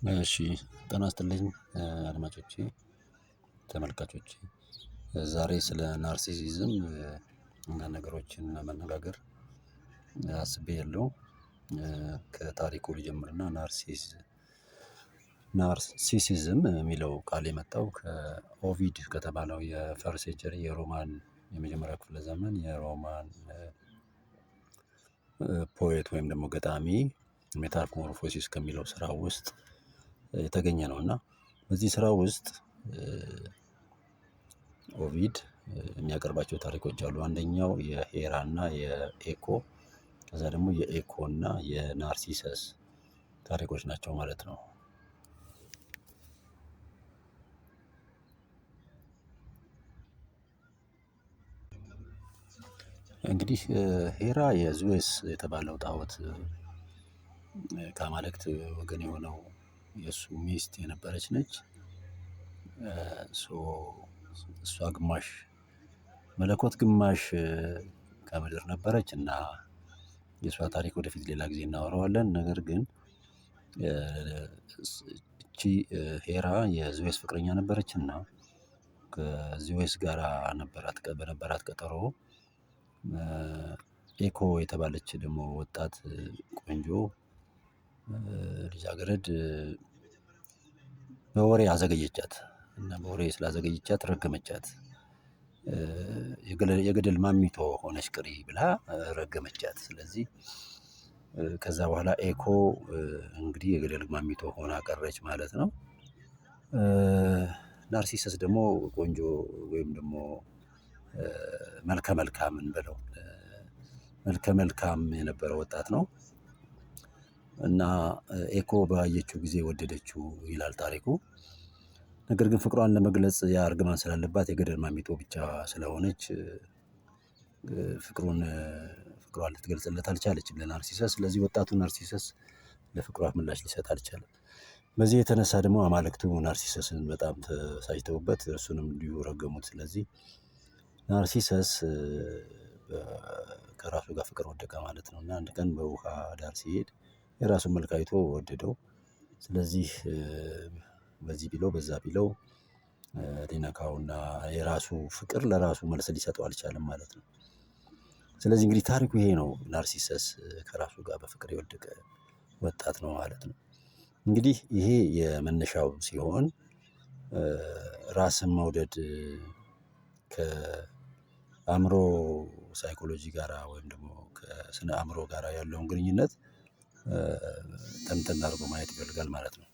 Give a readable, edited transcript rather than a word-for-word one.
እሺ ጤና ይስጥልኝ አድማጮቼ ተመልካቾቼ ዛሬ ስለ ናርሲሲዝም አንዳንድ ነገሮችን ለመነጋገር አስቤያለሁ። ከታሪኩ ልጀምርና ናርሲሲዝም የሚለው ቃል የመጣው ከኦቪድ ከተባለው የፈርስት ሴንቸሪ የሮማን የመጀመሪያ ክፍለ ዘመን የሮማን ፖኤት ወይም ደግሞ ገጣሚ ሜታሞርፎሲስ ከሚለው ስራ ውስጥ የተገኘ ነው። እና በዚህ ስራ ውስጥ ኦቪድ የሚያቀርባቸው ታሪኮች አሉ። አንደኛው የሄራ እና የኤኮ ከዛ ደግሞ የኤኮ እና የናርሲሰስ ታሪኮች ናቸው ማለት ነው። እንግዲህ ሄራ የዙዌስ የተባለው ጣዖት ከአማልክት ወገን የሆነው የእሱ ሚስት የነበረች ነች። እሷ ግማሽ መለኮት ግማሽ ከምድር ነበረች እና የእሷ ታሪክ ወደፊት ሌላ ጊዜ እናወራዋለን። ነገር ግን እቺ ሄራ የዝዌስ ፍቅረኛ ነበረች እና ከዝዌስ ጋራ በነበራት ቀጠሮ ኤኮ የተባለች ደግሞ ወጣት ቆንጆ ልጃገረድ በወሬ አዘገየቻት እና በወሬ ስላዘገየቻት ረገመቻት። የገደል ማሚቶ ሆነሽ ቅሪ ብላ ረገመቻት። ስለዚህ ከዛ በኋላ ኤኮ እንግዲህ የገደል ማሚቶ ሆና ቀረች ማለት ነው። ናርሲሰስ ደግሞ ቆንጆ ወይም ደግሞ መልከ መልካም እንበለው መልከ መልካም የነበረ ወጣት ነው። እና ኤኮ ባየችው ጊዜ ወደደችው ይላል ታሪኩ። ነገር ግን ፍቅሯን ለመግለጽ ያ እርግማን ስላለባት የገደል ማሚቶ ብቻ ስለሆነች ፍቅሯን ልትገልጽለት አልቻለችም ለናርሲሰስ። ስለዚህ ወጣቱ ናርሲሰስ ለፍቅሯ ምላሽ ሊሰጥ አልቻለም። በዚህ የተነሳ ደግሞ አማልክቱ ናርሲሰስን በጣም ተበሳጭተውበት እርሱንም እንዲሁ ረገሙት። ስለዚህ ናርሲሰስ ከራሱ ጋር ፍቅር ወደቀ ማለት ነው። እና አንድ ቀን በውሃ ዳር ሲሄድ የራሱን መልክ አይቶ ወደደው። ስለዚህ በዚህ ቢለው በዛ ቢለው ሊነካውና የራሱ ፍቅር ለራሱ መልስ ሊሰጠው አልቻለም ማለት ነው። ስለዚህ እንግዲህ ታሪኩ ይሄ ነው። ናርሲሰስ ከራሱ ጋር በፍቅር የወደቀ ወጣት ነው ማለት ነው። እንግዲህ ይሄ የመነሻው ሲሆን ራስን መውደድ ከአእምሮ ሳይኮሎጂ ጋራ ወይም ደግሞ ከስነ አእምሮ ጋራ ያለውን ግንኙነት ተንተን አድርጎ ማየት ይፈልጋል ማለት ነው።